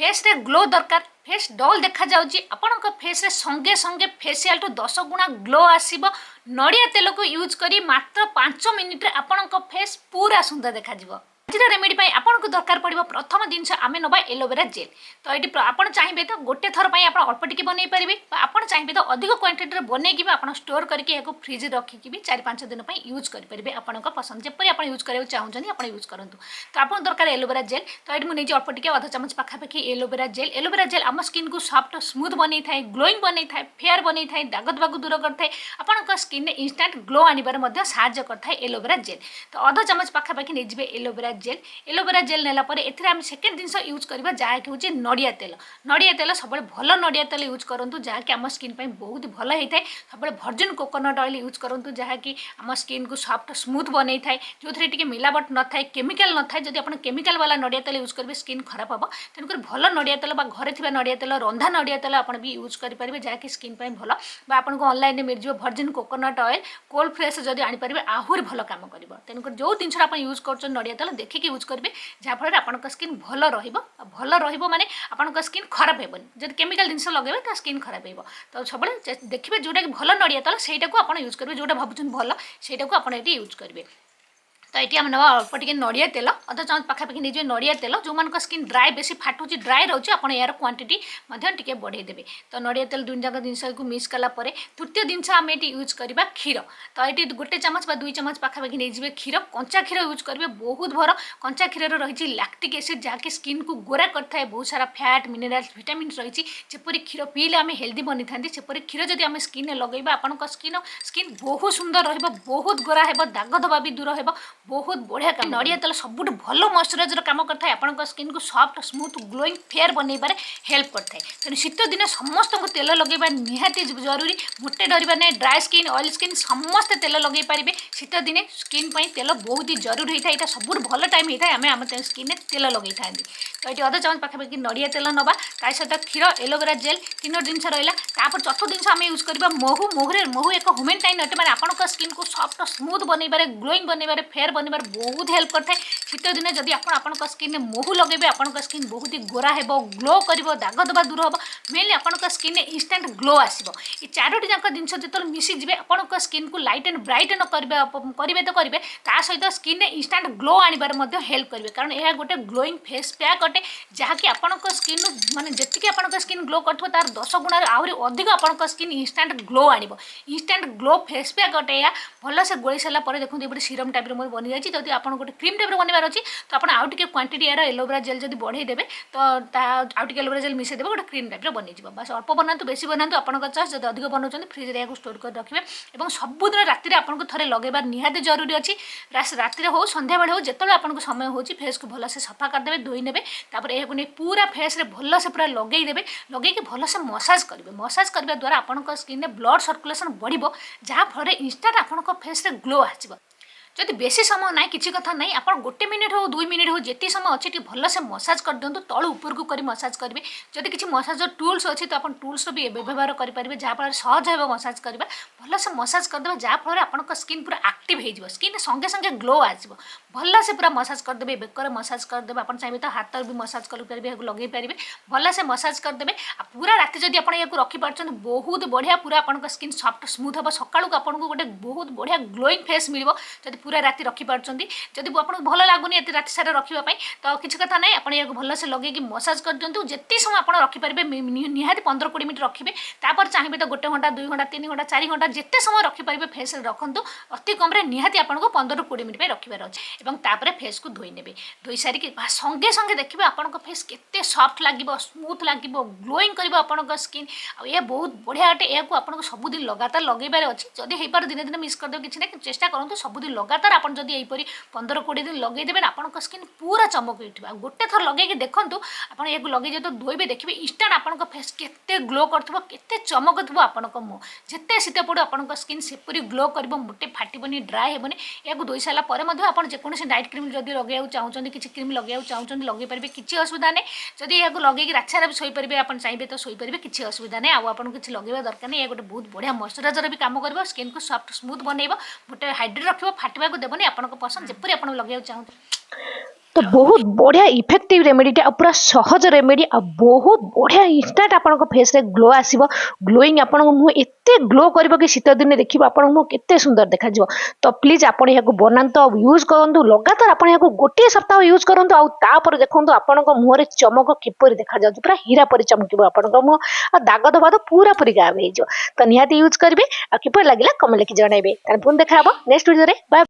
Face रे glow दरकार face डल देखा जाउची आपनक फेस रे संगे संगे फेशियल टू 10 गुणा ग्लो आसीबो। नड़िया तेल को यूज करी मात्र 5 मिनिट रे आपनक फेस पूरा सुंदर देखा जिवो। आज रेमेडी पाई आपनको दरकार पड़िबो प्रथम जिनस आमे नबा एलोवेरा जेल। तो ये आप चाहिए तो गोटे थर पर आप अल्प टिके बनई पारे आप चाहिए तो अधिक क्वांटिटी बनईकि आप स्टोर करके फ्रिज रखिकी भी 4-5 दिन यूज करेंगे आपण पसंद जपरी आप यूज कराया चाहते आप यूज करूँ। तो आप दरकार एलोवेरा जेल। तो ये मुझे अल्प टिके अध चामच पाखापाखि एलोवेरा जेल। एलोवेरा जेल आम स्किन को सॉफ्ट स्मूथ बनई थाए ग्लोइंग बनई थाए फेयर बनई थाए दाग धब्बा दूर करता है आपंक स्किन में इंस्टांट ग्लो आने साहाଯ୍य करता है एलोवेरा जेल। तो अध चामच पाखापाखि नहीं एलोवेरा जेल। एलोवेरा जेल नेला पर एथिरे हम सेकेंड जिनस यूज करबा जहाँकि हूँ नड़िया तेल। नड़िया तेल सब भल नड़िया तेल यूज करूँ जहाँकि आम स्किन बहुत भल होता है। सब वर्जिन कोकोनट ऑयल यूज करूँ जहाँकि आम स्किन को सॉफ्ट स्मूथ बनई थाए जो थे मिलावट न थाए केमिकल न थाए। जदि आप केमिकल वाला नड़िया तेल यूज करेंगे स्किन खराब हम तेणुक भल नड़िया तेल घरे थी नड़िया तेल रंधा नड़िया तेल आप भी यूज करेंगे जहाँकि स्किन भल आपको ऑनलाइन मिल जाए virgin coconut oil cold fresh जदि आनीपारे आहरी भल कम कर। तेणुक जो जिन यूज कर नड़िया तेल देखिए यूज करेंगे जहाँफल आपंक स्किन भल भल माने आपंक स्किन खराब हेबनी। जब केमिकल जिनस लगे तो स्किन खराब हो। तो सब देखिए जोटा कि भल नड़िया तेल से यूज करेंगे जोटा भावुँ भल से यूज करेंगे। तो ये आम ना अल्प टिके नड़िया तेल अध चामच पाखापाखि नहीं नड़िया तेल जो मान स्किन ड्राए बेसी फाटुची ड्राए रोचे आप यार क्वांटिटी टे बढ़ेदेवे। तो नड़िया तेल दुई जाक जिनस को मिक्स कलापर तृतीय जिनस आम ये यूज करवा क्षीर। तो ये गोटे चामच 2 चामच पाखापाखि नहीं क्षीर कंचा क्षीर यूज करेंगे बहुत भर कंचा क्षीर रही लैक्टिक एसिड जहाँकि स्किन को गोरा करता बहुत सारा फैट मिनरल्स विटामिन रही जपरी क्षीर पीले आम हेल्दी बनी था सेपरी क्षीर जब आम स्किन लगेगा आपंक स्किन बहुत सुंदर बहुत गोरा है दाग धब्बा भी दूर है बहुत बढ़िया काम। नड़िया तेल सब भल मॉइस्चराइजर काम करता है आपंक स्किन को सॉफ्ट स्मूथ ग्लोइंग फेयर बनईबार हेल्प करता है। तेणु शीत दिन समस्त को तेल लगेगा निहाती जरूरी मोटे डरवा नहीं ड्राए स्किन ऑयल स्किन समस्ते तेल लगे पारे शीत दिन स्किन तेल बहुत ही जरूरी होता है। यहाँ सब भल टाइम होता है आम स्किन में तेल लगे था। तो ये अध चामच पाखापाखि नड़िया तेल नवा ता सहित क्षीर एलोवेरा जेल 3 जिनस रहा। चतुर्थ जिनस आम यूज करवा महू। महू एक ह्यूमेन अटे मैंने आपंक स्किन को सॉफ्ट स्मूथ बनईबार ग्लोइंग बनईबार फेयर बनईबार बहुत हेल्प करता है। शीत दिन जब आप स्किन में महू लगे आपंक स्किन बहुत ही गोरा है ग्लो कर दाग धब्बा दूर हम मेनली आपंक स्किन में इंस्टांट ग्लो आसो। ये 4टी जाक जिनस जो मिसीजे आपंक स्किन को लाइट एंड ब्राइटन करेंगे तो करेंगे सहित स्किन में इंस्टांट ग्लो आनबार हेल्प करेंगे कारण यह गोटे ग्लोइंग फेस पैक अटे जहाँकि आपंक स्किन माने जी आपंक स्किन ग्लो कर तार 10 गुणा आहरी अधिक आपंक स्किन इंस्टांट ग्लो आण इंस्टांट ग्लो फेस पैक अटे या भल से गोली सारापर देखते ये सीरम टाइप मोर बनी जाए। जब आप गोटे क्रीम टाइप बनवार अच्छी तो आप आउ टे क्वांटिटी यार एलोवेरा जेल जब बढ़ेदेवे तो आउ टे एलोवेरा जेल मिसेदेवे गोटे क्रीम टाइप बन बस अल्प बनातु बेसी बनातु आपंक चॉइस जब अधिक बनाऊँ फ्रिज में स्टोर कर रखिए और सबुदिन राति आपको थे लगेबार निहाती जरूरी अच्छी राति हो संध्या बेले हो जिते आपको समय हो फेस को भलसे सफा करदे धोई ने यह नहीं पूरा फेस रे भलसे पूरा लगेदेवे लगे भलसे मसाज करेंगे। मसाज करने द्वारा आपंक स्किन में ब्लड सर्कुलेशन बढ़ो जहाँफल इंस्टांट आपंक फेस रे ग्लो आसो। जदि बेसी समय ना किसी कथा नहीं आप 1 मिनिट हो 2 मिनिट हो जिते समय अच्छे भलसे मसाज कर दिंतु तलू ऊपर को कर मसाज करेंगे। जदि किसी मसाज टूल्स अच्छी तो आप टूल्स भी व्यवहार करेंगे जहाँफल सहज हो मसाज करवा भलसे मसाज करदे जहाँफल आपंक स्किन पूरा एक्टिव हो स्किन संगे संगे ग्लो आसो भलसे पूरा मसाज करदे बेकर मसाज करदे आप चाहिए तो हाथ भी मसाज करेंगे लगे पारे भलसे मसाज करदे पूरा राति जब आप रखिपार बहुत बढ़िया पूरा आपंक स्किन सॉफ्ट स्मूथ हम सकाळू आपको गोटे बहुत बढ़िया ग्लोइंग फेस मिल पूरा राति रखिपार्टी जब आपको भल लगुनि ये राति सारा रखापी तो किसी कथा ना आप भलसे लगे मसाज कर दिंतु जिते समय आप रखिपारे निहाती 15-20 मिनट रखिए तापर चाहिए तो 1 घंटा 2 घंटा 3 घंटा 4 घंटा जिते समय रखिपारे फेस रखु अति कम निहाती आपको 15-20 मिनट रखार अच्छे और तापर फेस को धोई ने धोई सारिक संगे संगे देखिए आपंक फेस केते सॉफ्ट लगे स्मूथ लगे ग्लोइंग कर आपंक स्किन ये बहुत बढ़िया अटे यह आपको सबुदिन लगातार लगेबार अच्छी जदि हो पार दिन दिन मिस करदे कि ना चेष्टा करूँ सबुदिन लगातार आप जब यहीपरी 15-20 दिन लगेदेवे आपंक स्किन पूरा चमक उठा गोटे थर लगे देखूँ आप लगे जो धोबे देखिए इंस्टांट आपंक फेस केते ग्लो करते चमक थो आपंक मुँह जिते शीत पड़ो आपंक स्किन सेपरी ग्लो कर मोटे फाटबनी ड्राए हेबनी या धोई सारापर आप जेकोसी नाइट क्रीम जब लगे चाहते किसी क्रीम लगे चाहते लगे पारे किसी असुविधा नहीं जब यह लगे रात सारा भी शोपारे आप चाहिए तो शोपारे किसी असुविधा नहीं आपको किसी लगे दरकार नहीं गोटे बहुत बढ़िया मॉइस्चराइजर भी काम कर स्किन को सॉफ्ट स्मूथ बनइब गोटे हाइड्रेट रखिए फाटवा देवनी आपको पसंद जपरी आप लगे चाहते तो बहुत बढ़िया इफेक्टिव रेमेडीटा पूरा सहज रेमेडी आ बहुत बढ़िया इंस्टाट आपन फेस रे ग्लो आसीबो ग्लोइंग आपन मुह एते ग्लो करिवो कि शीत दिन देखिबो आपन मुह केते सुंदर देखा जिवो तो प्लीज आपन याको बनांतो यूज करंतु लगातार आपन याको गोटे सप्ताह यूज करंतु आ तापर देखंतु आपन मुह रे चमक किपरि देखा जाउ पूरा हीरा परि चमकिबो आपन मुह आ दाग दबा तो पूरा पूरी गायब हो जो तो निहाती यूज करबे आ किपरि लागिला कमेंट लिखि जणाइबे तान पुन देखा हबो नेक्स्ट वीडियो रे बाय।